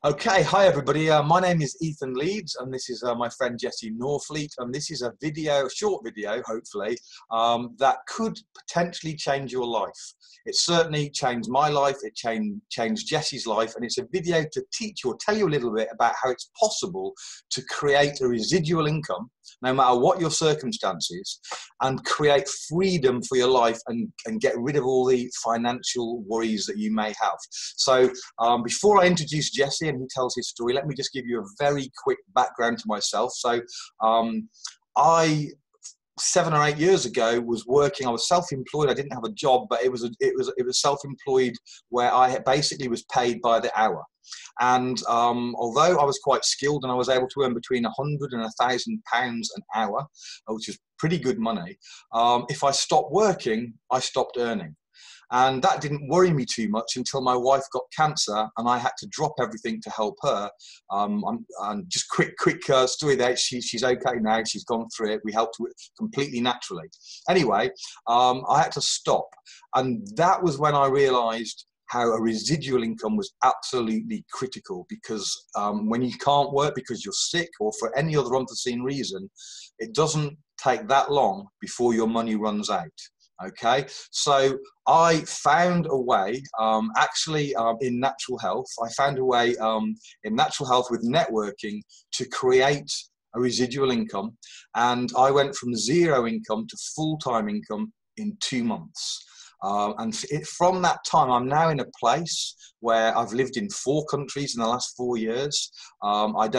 Okay, hi everybody. My name is Ethan Leeds, and this is my friend Jesse Norfleet, and this is a video, a short video, hopefully, that could potentially change your life. It certainly changed my life. It changed Jesse's life, and it's a video to teach you or tell you a little bit about how it's possible to create a residual income, no matter what your circumstances, and create freedom for your life and get rid of all the financial worries that you may have. So before I introduce Jesse and he tells his story, let me just give you a very quick background to myself. So I 7 or 8 years ago was working. I was self-employed. I didn't have a job, but it was self-employed where I basically was paid by the hour. And although I was quite skilled and I was able to earn between £100 and £1,000 an hour, which is pretty good money, if I stopped working, I stopped earning. And that didn't worry me too much until my wife got cancer and I had to drop everything to help her. And just quick story there. She's okay now. She's gone through it. We helped her completely naturally. Anyway, I had to stop. And that was when I realized how a residual income was absolutely critical, because when you can't work because you're sick or for any other unforeseen reason, it doesn't take that long before your money runs out. Okay, so I found a way, in natural health, with networking to create a residual income. And I went from zero income to full-time income in 2 months. From that time, I'm now in a place where I've lived in 4 countries in the last 4 years. I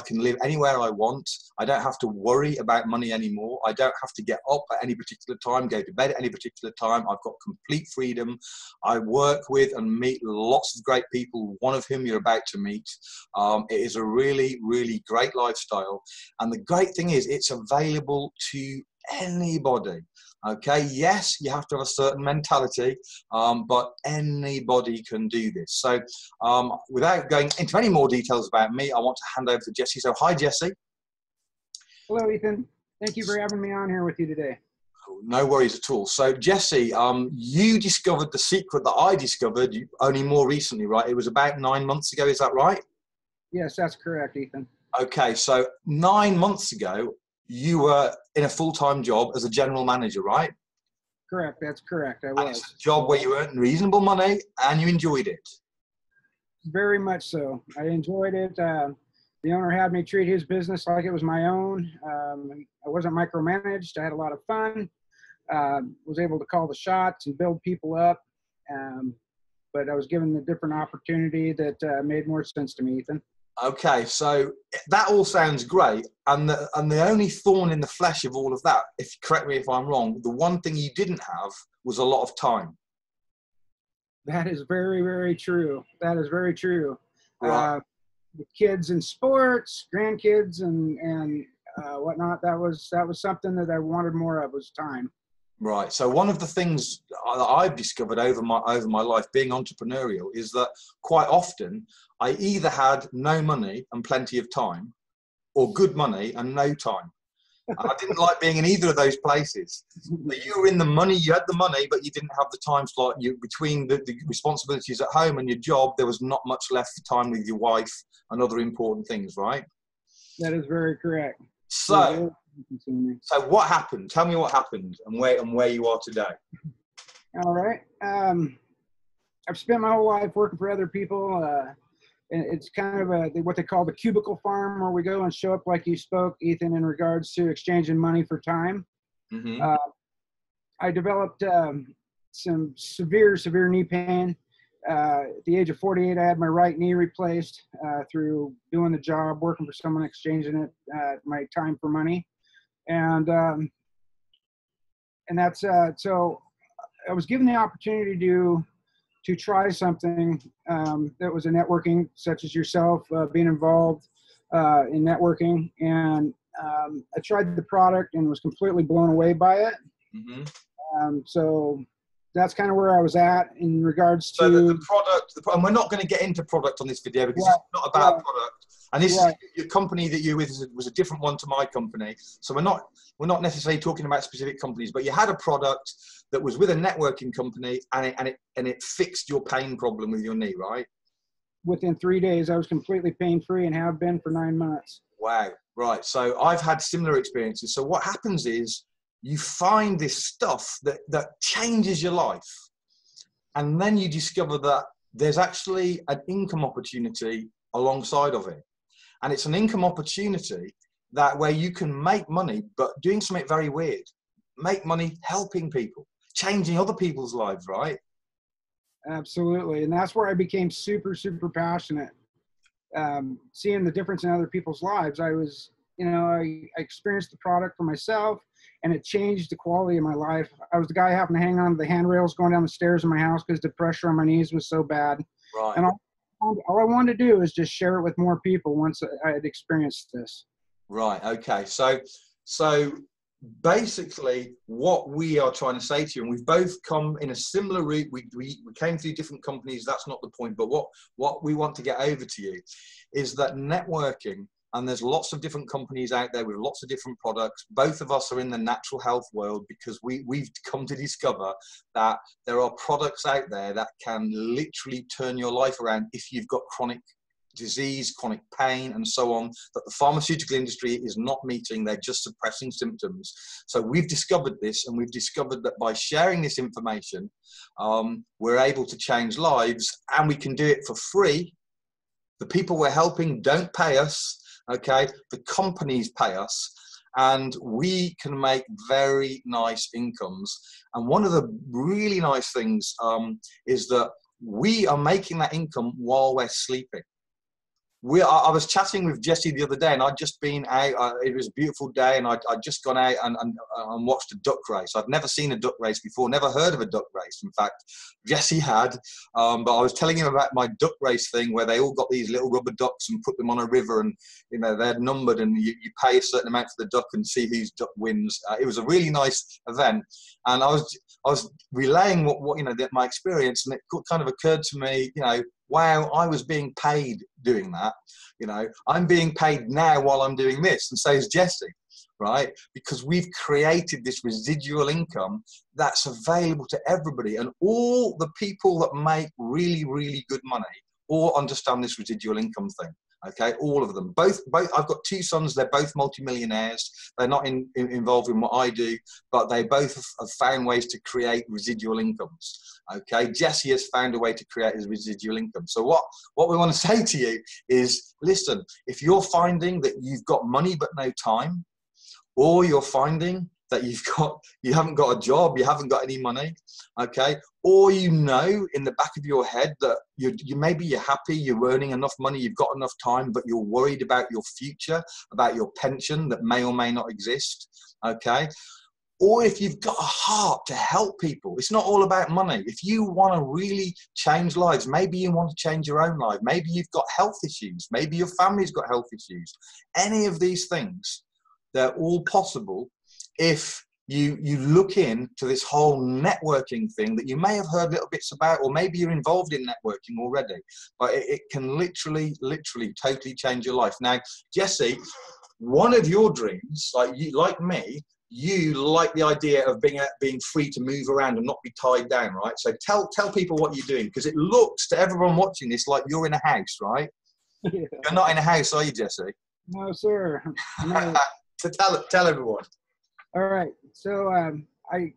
can live anywhere I want. I don't have to worry about money anymore. I don't have to get up at any particular time, go to bed at any particular time. I've got complete freedom. I work with and meet lots of great people, one of whom you're about to meet. It is a really, really great lifestyle. And the great thing is it's available to anybody. Okay, yes, you have to have a certain mentality, but anybody can do this. So without going into any more details about me, I want to hand over to Jesse. So hi, Jesse. Hello, Ethan. Thank you for having me on here with you today. No worries at all. So Jesse, you discovered the secret that I discovered only more recently, right? It was about 9 months ago, is that right? Yes, that's correct, Ethan. Okay, so 9 months ago, you were in a full-time job as a general manager, right? Correct, that's correct, I was. And it's a job where you earned reasonable money and you enjoyed it. Very much so. I enjoyed it. The owner had me treat his business like it was my own. I wasn't micromanaged. I had a lot of fun. Was able to call the shots and build people up. But I was given a different opportunity that made more sense to me, Ethan. Okay, so that all sounds great, and the only thorn in the flesh of all of that, correct me if I'm wrong, the one thing you didn't have was a lot of time. That is very, very true. That is very true. Right. With kids in sports, grandkids, and whatnot, that was something that I wanted more of, was time. Right. So one of the things that I've discovered over my life being entrepreneurial is that quite often I either had no money and plenty of time, or good money and no time. And I didn't like being in either of those places. You were in the money, you had the money, but you didn't have the time slot. Between the responsibilities at home and your job, there was not much left for time with your wife and other important things, right? That is very correct. So what happened? Tell me what happened and where you are today. All right. I've spent my whole life working for other people. And it's kind of what they call the cubicle farm, where we go and show up like you spoke, Ethan, in regards to exchanging money for time. Mm-hmm. I developed some severe knee pain. At the age of 48, I had my right knee replaced through doing the job, working for someone, exchanging it, my time for money. And that's so I was given the opportunity to try something that was a networking, such as yourself, being involved in networking. And I tried the product and was completely blown away by it. Mm-hmm. So that's kind of where I was at in regards to the product. And we're not going to get into product on this video because it's not about product. And this is your company that you with was a different one to my company. So we're not necessarily talking about specific companies, but you had a product that was with a networking company and it fixed your pain problem with your knee, right? within 3 days, I was completely pain-free and have been for 9 months. Wow. Right. So I've had similar experiences. So what happens is you find this stuff that changes your life. And then you discover that there's actually an income opportunity alongside of it. And it's an income opportunity that where you can make money, but doing something very weird. Make money helping people, changing other people's lives, right? Absolutely. And that's where I became super, super passionate. Seeing the difference in other people's lives. I experienced the product for myself, and it changed the quality of my life. I was the guy having to hang on to the handrails going down the stairs in my house because the pressure on my knees was so bad. Right. And all I wanted to do is just share it with more people once I had experienced this. Right. Okay. So basically what we are trying to say to you, and we've both come in a similar route, we came through different companies, that's not the point, but what we want to get over to you is that networking, and there's lots of different companies out there with lots of different products. Both of us are in the natural health world because we've come to discover that there are products out there that can literally turn your life around if you've got chronic disease, chronic pain, and so on, that the pharmaceutical industry is not meeting. They're just suppressing symptoms. So we've discovered this, and we've discovered that by sharing this information, we're able to change lives, and we can do it for free. The people we're helping don't pay us, okay? The companies pay us, and we can make very nice incomes. And one of the really nice things is that we are making that income while we're sleeping. I was chatting with Jesse the other day, and I'd just been out. It was a beautiful day, and I'd just gone out and watched a duck race. I'd never seen a duck race before, never heard of a duck race. In fact, Jesse had, but I was telling him about my duck race thing, where they all got these little rubber ducks and put them on a river, and they're numbered, and you pay a certain amount for the duck and see whose duck wins. It was a really nice event, and I was relaying what my experience, and it kind of occurred to me, wow, I was being paid doing that. I'm being paid now while I'm doing this, and so is Jesse, right? Because we've created this residual income that's available to everybody, and all the people that make really, really good money all understand this residual income thing. Okay, all of them. Both. I've got two sons. They're both multimillionaires. They're not involved in what I do, but they both have found ways to create residual incomes. Okay, Jesse has found a way to create his residual income. So what we want to say to you is, listen, if you're finding that you've got money but no time, or you're finding that you haven't got a job, you haven't got any money, okay, or in the back of your head that maybe you're happy, you're earning enough money, you've got enough time, but you're worried about your future, about your pension that may or may not exist, okay, or if you've got a heart to help people. It's not all about money. If you want to really change lives, maybe you want to change your own life, maybe you've got health issues, maybe your family's got health issues, any of these things, they're all possible if you look into this whole networking thing that you may have heard little bits about, or maybe you're involved in networking already, but it can literally totally change your life. Now, Jesse, one of your dreams, like me, you like the idea of being free to move around and not be tied down, right? So tell people what you're doing, because it looks to everyone watching this like you're in a house, right? Yeah. You're not in a house, are you, Jesse? No, sir. No. So tell everyone. All right. So I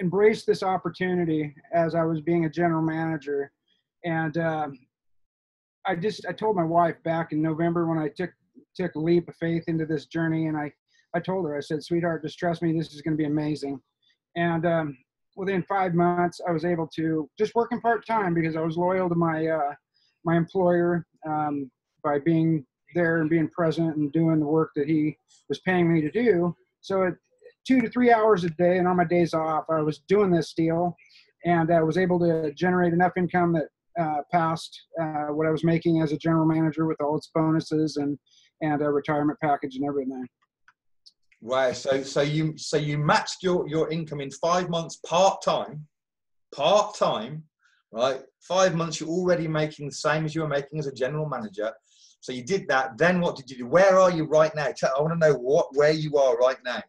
embraced this opportunity as I was being a general manager. And I told my wife back in November when I took a leap of faith into this journey. And I told her, I said, sweetheart, just trust me, this is going to be amazing. And within 5 months, I was able to just working part-time because I was loyal to my employer by being there and being present and doing the work that he was paying me to do. So 2 to 3 hours a day, and on my days off, I was doing this deal, and I was able to generate enough income that passed what I was making as a general manager with all its bonuses and a retirement package and everything. Wow. So you matched your income in 5 months part-time, right? 5 months, you're already making the same as you were making as a general manager. So you did that. Then what did you do? Where are you right now? I want to know where you are right now.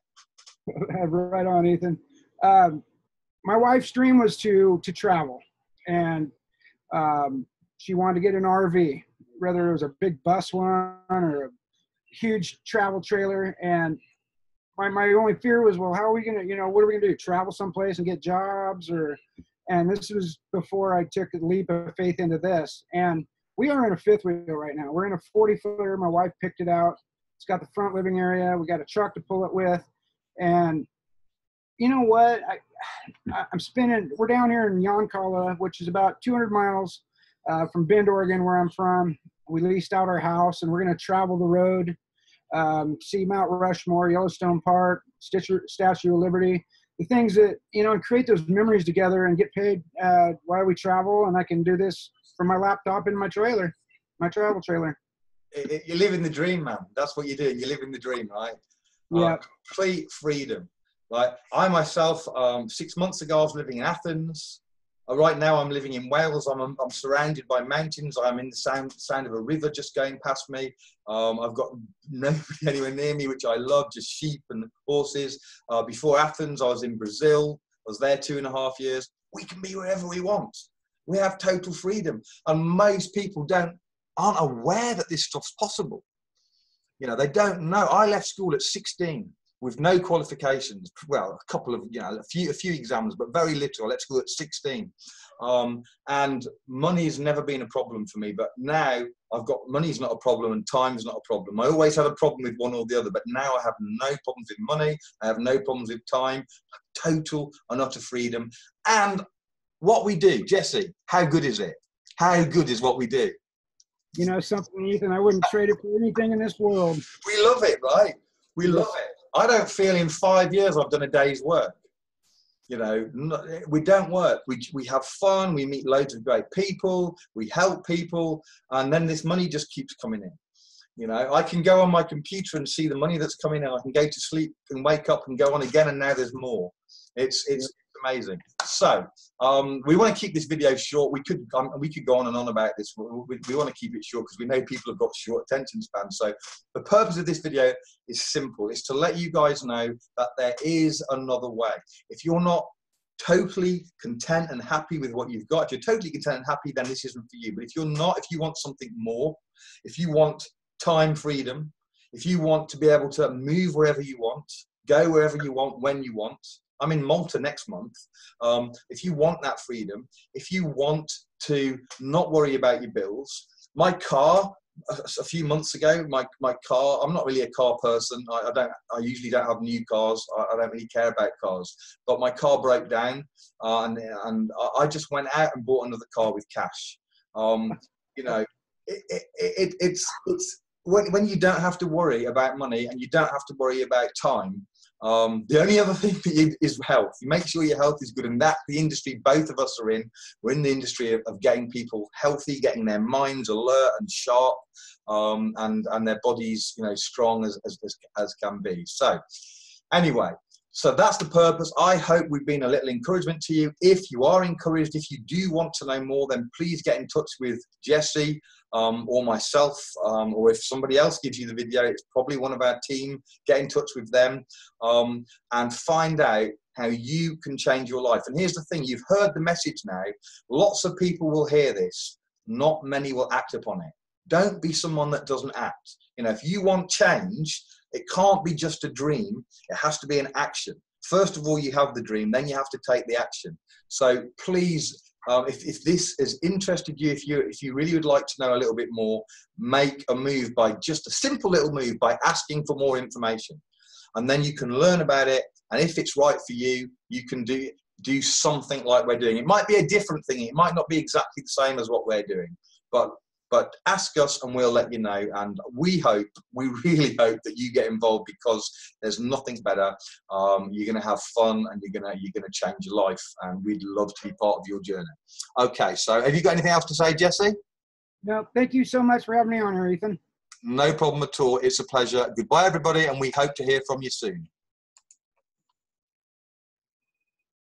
Right on, Ethan. My wife's dream was to travel, and she wanted to get an RV, whether it was a big bus one or a huge travel trailer. And my only fear was, well, how are we going to, what are we going to do? Travel someplace and get jobs? And this was before I took a leap of faith into this. And we are in a fifth wheel right now. We're in a 40-footer. My wife picked it out. It's got the front living area. We got a truck to pull it with. And you know what? I'm spinning. We're down here in Yoncalla, which is about 200 miles from Bend, Oregon, where I'm from. We leased out our house, and we're going to travel the road, see Mount Rushmore, Yellowstone Park, Statue of Liberty, the things that, and create those memories together and get paid while we travel. And I can do this from my laptop in my trailer, my travel trailer. You're living the dream, man. That's what you're doing. You're living the dream, right? Yeah. Complete freedom. Like I myself, 6 months ago, I was living in Athens. Right now, I'm living in Wales. I'm surrounded by mountains. I'm in the sound of a river just going past me. I've got nobody anywhere near me, which I love, just sheep and horses. Before Athens, I was in Brazil. I was there 2.5 years. We can be wherever we want. We have total freedom. And most people aren't aware that this stuff's possible. They don't know. I left school at 16. With no qualifications, well, a couple of, a few exams, but very little. I left school at 16. And money's never been a problem for me, but now money's not a problem and time's not a problem. I always had a problem with one or the other, but now I have no problems with money. I have no problems with time, total and utter freedom. And what we do, Jesse, how good is it? How good is what we do? Something, Ethan, I wouldn't trade it for anything in this world. We love it, right? We love it. I don't feel in 5 years I've done a day's work. We don't work. We have fun. We meet loads of great people. We help people. And then this money just keeps coming in. I can go on my computer and see the money that's coming in. I can go to sleep and wake up and go on again. And now there's more. It's amazing. So we want to keep this video short. We could go on and on about this. We want to keep it short because we know people have got short attention spans. So the purpose of this video is simple. It's to let you guys know that there is another way. If you're not totally content and happy with what you've got, if you're totally content and happy, then this isn't for you. But if you're not, if you want something more, if you want time freedom, if you want to be able to move wherever you want, go wherever you want, when you want. I'm in Malta next month. If you want that freedom, if you want to not worry about your bills, my car, a few months ago, my car, I'm not really a car person. I usually don't have new cars. I don't really care about cars, but my car broke down and I just went out and bought another car with cash. It's when you don't have to worry about money and you don't have to worry about time. The only other thing is health. You make sure your health is good, and that's the industry both of us are in. We're in the industry of getting people healthy, getting their minds alert and sharp, and their bodies, strong as can be. So, anyway, so that's the purpose. I hope we've been a little encouragement to you. If you are encouraged, if you do want to know more, then please get in touch with Jesse or myself, or if somebody else gives you the video, it's probably one of our team. Get in touch with them and find out how you can change your life. And here's the thing, you've heard the message now. Lots of people will hear this. Not many will act upon it. Don't be someone that doesn't act. If you want change, it can't be just a dream. It has to be an action. First of all, you have the dream, then you have to take the action. So please, if this has interested you, if you really would like to know a little bit more, make a move by just a simple little move by asking for more information. And then you can learn about it. And if it's right for you, you can do something like we're doing. It might be a different thing. It might not be exactly the same as what we're doing, but ask us and we'll let you know. And we really hope that you get involved, because there's nothing better. You're going to have fun and you're going to change your life, and we'd love to be part of your journey. Okay, so have you got anything else to say, Jesse? No, thank you so much for having me on here, Ethan. No problem at all. It's a pleasure. Goodbye, everybody, and we hope to hear from you soon.